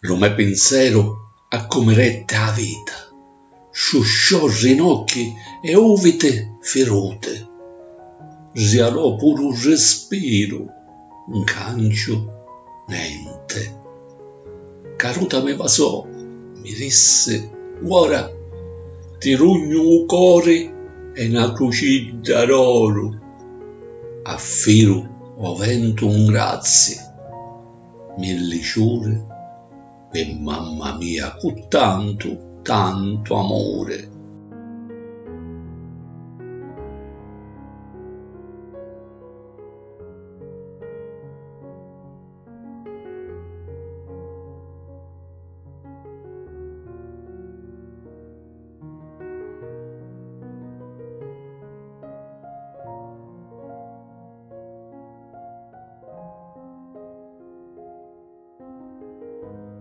lo mio pensiero a come rette a vita, sciosciò rinocchi e uvite ferute, rialò pure un respiro, un cancio, niente. Caruta mi pasò, mi disse, ora ti rugno il cuore e una cruciglia d'oro. A filo ho vento un grazie, mille ciure per mamma mia, con tanto, tanto amore.